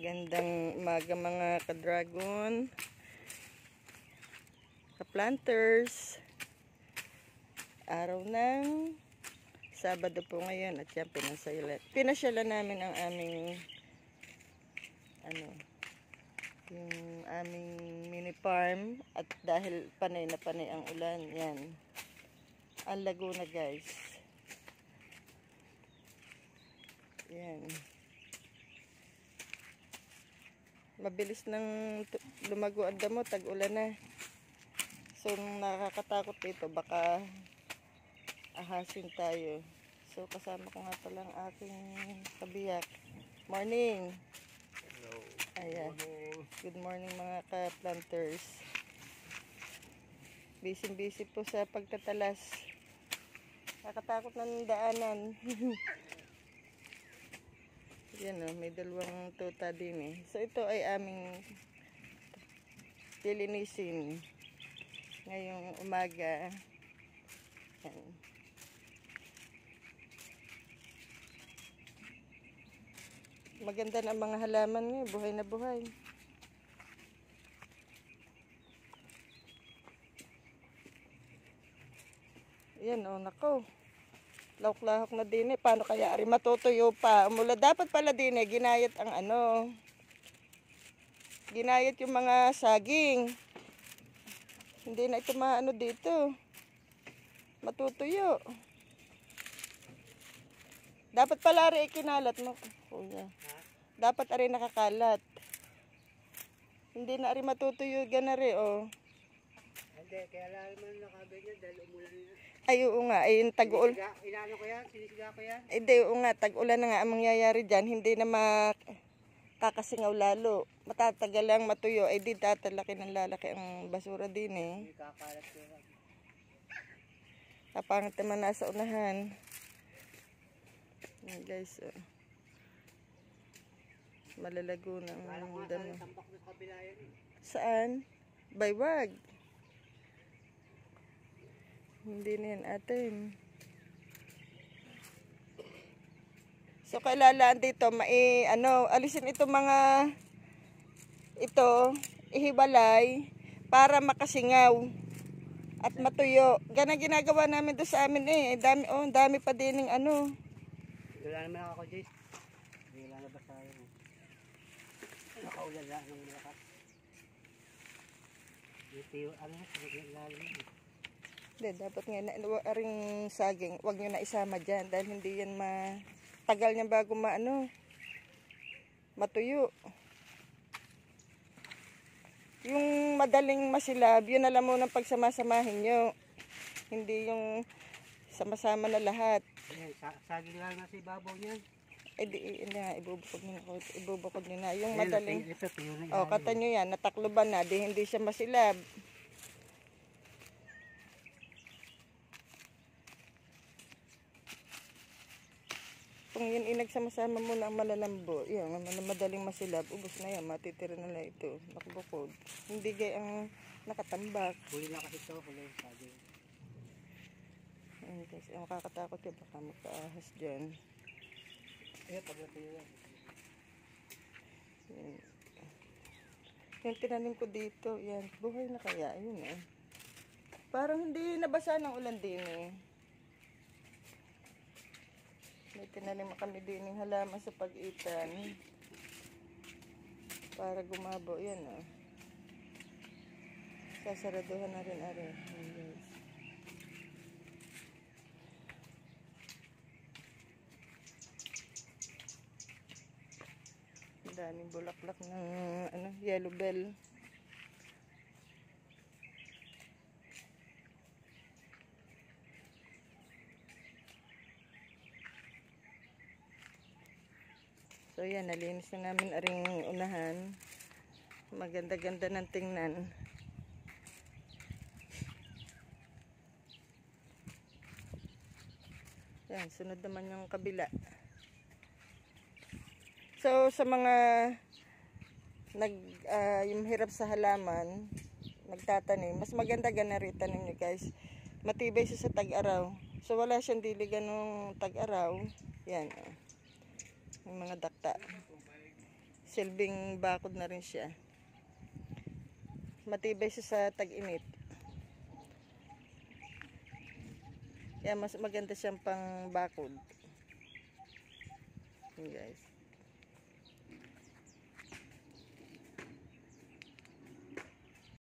Gandang umaga mga ka-dragon, ka-planters. Araw ng Sabado po ngayon at yan pinasyalan namin ang aming yung aming mini farm at dahil panay na panay ang ulan, yan ang Laguna guys. Yan. Mabilis nang lumago ang damo, tag-ulan na. So, nakakatakot dito, baka ahasin tayo. So, kasama ko nga pala ang aking kabiyak. Morning! Hello. Ayan. Good morning mga ka-planters. Busy po sa pagtatalas. Nakatakot ng daanan. Yan o, may dalawang tuta din eh. So ito ay aming lilinisin ngayong umaga. Yan. Maganda na ang mga halaman ngayon, buhay na buhay. Yan o, nako. Lahok-lahok na din eh. Paano kaya ari matutuyo pa? Mula dapat pala din eh, ginayat ang ginayat yung mga saging. Hindi na ito maano dito. Matutuyo. Dapat pala ari ikinalat mo. Kuya. Dapat ari nakakalat. Hindi na ari matutuyo ganari oh. Hindi, kaya lang man nakaganyan dahil umulan na. Ay, oo nga, ay tag-ulan. Inaano ko yan? Sinisiga ko yan? Hindi, oo nga, tag-ulan na nga ang mangyayari dyan. Hindi na makakasingaw lalo. Matatagal lang matuyo. Ay, di tatalaki ng lalaki ang basura din eh. Hindi kakalat ko yan. Kapangit naman nasa unahan. Yan guys, oh. Malalago ng damo. Tambak ng kabila yan eh. Saan? Baywag. Hindi na yan atin. So, kailangan dito, alisin ito mga, ihibalay, para makasingaw at matuyo. Ganang ginagawa namin doon sa amin eh. Dami pa din ng Wala naman ako, Jace. Hindi lalabas tayo. Nakaulan lang ng malakas. Ito, lalim. Hindi, dapat nga aring saging, wag nyo na isama dyan dahil hindi yan tagal niya bago matuyo. Yung madaling masilab, yun alam mo nang pagsamasamahin nyo. Hindi yung sama-sama na lahat. Saging lang na si babaw niyan. Eh di, ibubukod nyo na. Yung madaling, ito, kata nyo yan, natakloban na, di hindi siya masilab. Kung yun inagsama-sama mo na ang malalambo, yan, madaling masilab, ubos na yan, matitira na lang ito, nakabukod. Hindi gayang nakatambak. Huli na kasi ito, huli yung saging. Ayan guys, makakatakot yun, baka magkaahas dyan. Pagdating yan. Yung tinanim ko dito, yan, buhay na kaya, yun eh. Parang hindi nabasa ng ulan din eh. May tinanim kami din ng halaman sa pag-itan para gumabo. Yan o. Sasaraduhan na rin ari. Yes. Daming bulaklak ng yellow bell. So yan, nalinis na namin aring unahan. Maganda-ganda ng tingnan. Yan, sunod naman yung kabila. So sa mga yung hirap sa halaman, nagtatanim, mas maganda ganari tanim nyo guys. Matibay siya sa tag-araw. So wala siyang diligan ng tag-araw. Yan. Yung mga dakta. silbing bakod na rin siya. Matibay siya sa tag-init. Kaya mas maganda siyang pang bakod. Yun guys.